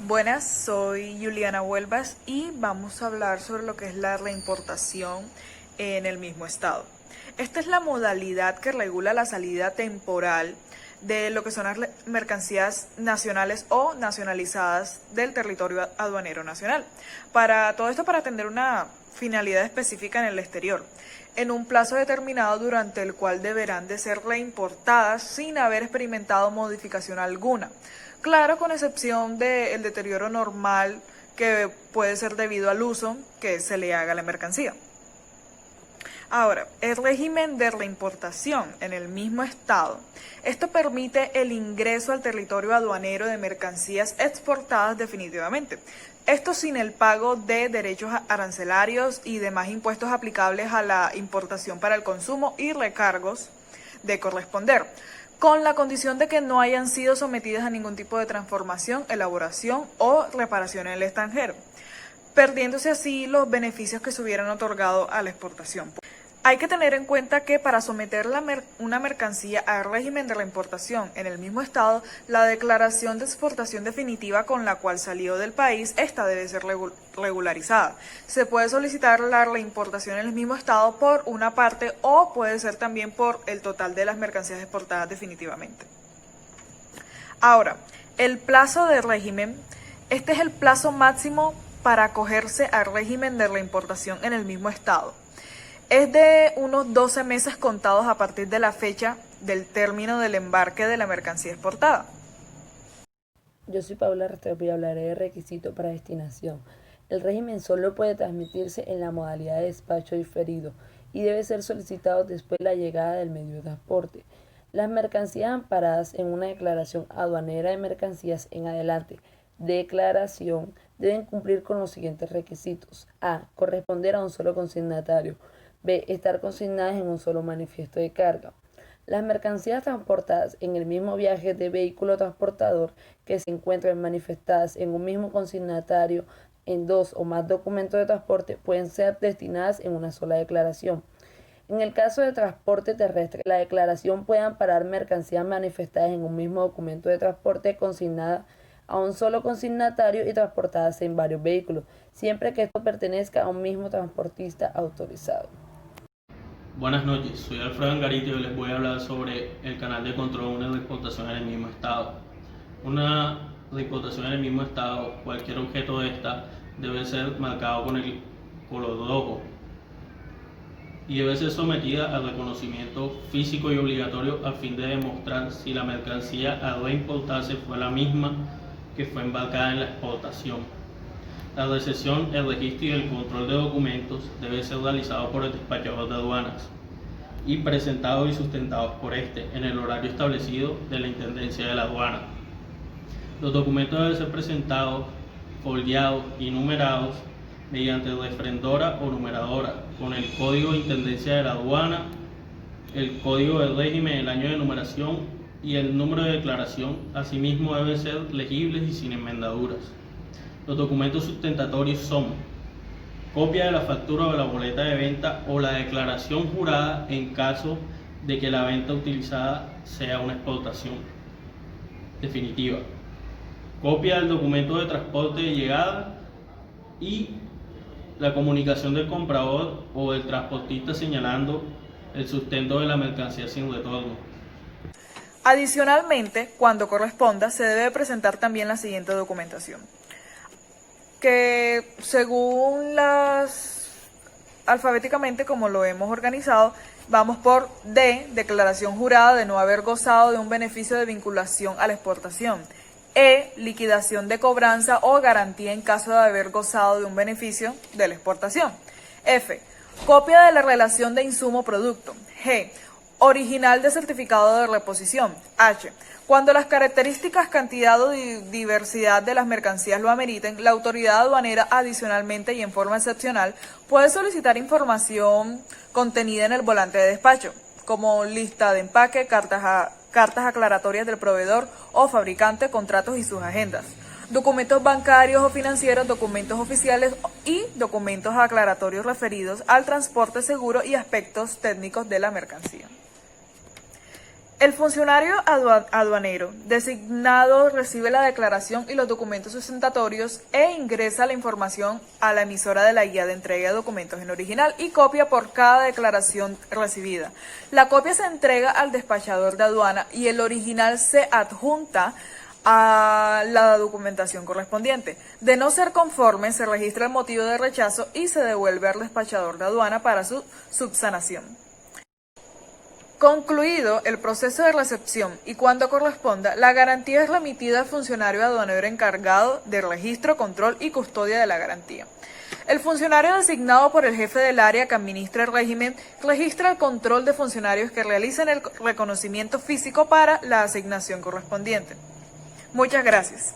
Buenas, soy Juliana Huelvas y vamos a hablar sobre lo que es la reimportación en el mismo estado. Esta es la modalidad que regula la salida temporal de lo que son las mercancías nacionales o nacionalizadas del territorio aduanero nacional. Para todo esto, para atender una finalidad específica en el exterior, en un plazo determinado durante el cual deberán de ser reimportadas sin haber experimentado modificación alguna. Claro, con excepción del deterioro normal que puede ser debido al uso que se le haga a la mercancía. Ahora, el régimen de reimportación en el mismo estado. Esto permite el ingreso al territorio aduanero de mercancías exportadas definitivamente. Esto sin el pago de derechos arancelarios y demás impuestos aplicables a la importación para el consumo y recargos de corresponder, con la condición de que no hayan sido sometidas a ningún tipo de transformación, elaboración o reparación en el extranjero, perdiéndose así los beneficios que se hubieran otorgado a la exportación. Hay que tener en cuenta que para someter una mercancía al régimen de reimportación en el mismo estado, la declaración de exportación definitiva con la cual salió del país, esta debe ser regularizada. Se puede solicitar la reimportación en el mismo estado por una parte o puede ser también por el total de las mercancías exportadas definitivamente. Ahora, el plazo de régimen. Este es el plazo máximo para acogerse al régimen de reimportación en el mismo estado. Es de unos 12 meses contados a partir de la fecha del término del embarque de la mercancía exportada. Yo soy Paula Restrepo y hablaré de requisito para destinación. El régimen solo puede transmitirse en la modalidad de despacho diferido y debe ser solicitado después de la llegada del medio de transporte. Las mercancías amparadas en una declaración aduanera de mercancías en adelante, declaración, deben cumplir con los siguientes requisitos. A. Corresponder a un solo consignatario. B. Estar consignadas en un solo manifiesto de carga. Las mercancías transportadas en el mismo viaje de vehículo transportador que se encuentren manifestadas en un mismo consignatario en dos o más documentos de transporte pueden ser destinadas en una sola declaración. En el caso de transporte terrestre, la declaración puede amparar mercancías manifestadas en un mismo documento de transporte consignada a un solo consignatario y transportadas en varios vehículos, siempre que esto pertenezca a un mismo transportista autorizado. Buenas noches, soy Alfredo Angarito y les voy a hablar sobre el canal de control de una reimportación en el mismo estado. Una reimportación en el mismo estado, cualquier objeto de esta debe ser marcado con el color rojo y debe ser sometida al reconocimiento físico y obligatorio a fin de demostrar si la mercancía a reimportarse fue la misma que fue embarcada en la exportación. La recepción, el registro y el control de documentos debe ser realizado por el despachador de aduanas y presentados y sustentados por este en el horario establecido de la Intendencia de la Aduana. Los documentos deben ser presentados, foliados y numerados mediante refrendora o numeradora con el código de Intendencia de la Aduana, el código del régimen, el año de numeración y el número de declaración. Asimismo deben ser legibles y sin enmendaduras. Los documentos sustentatorios son copia de la factura o de la boleta de venta o la declaración jurada en caso de que la venta utilizada sea una exportación definitiva, copia del documento de transporte de llegada y la comunicación del comprador o del transportista señalando el sustento de la mercancía sin retorno. Adicionalmente, cuando corresponda, se debe presentar también la siguiente documentación, que según alfabéticamente como lo hemos organizado, vamos por D, declaración jurada de no haber gozado de un beneficio de vinculación a la exportación. E, liquidación de cobranza o garantía en caso de haber gozado de un beneficio de la exportación. F, copia de la relación de insumo-producto. G, original de certificado de reposición. H, cuando las características, cantidad o diversidad de las mercancías lo ameriten, la autoridad aduanera adicionalmente y en forma excepcional puede solicitar información contenida en el volante de despacho, como lista de empaque, cartas aclaratorias del proveedor o fabricante, contratos y sus agendas, documentos bancarios o financieros, documentos oficiales y documentos aclaratorios referidos al transporte seguro y aspectos técnicos de la mercancía. El funcionario aduanero designado recibe la declaración y los documentos sustentatorios e ingresa la información a la emisora de la guía de entrega de documentos en original y copia por cada declaración recibida. La copia se entrega al despachador de aduana y el original se adjunta a la documentación correspondiente. De no ser conforme, se registra el motivo de rechazo y se devuelve al despachador de aduana para su subsanación. Concluido el proceso de recepción y cuando corresponda, la garantía es remitida al funcionario aduanero encargado de registro, control y custodia de la garantía. El funcionario designado por el jefe del área que administra el régimen registra el control de funcionarios que realicen el reconocimiento físico para la asignación correspondiente. Muchas gracias.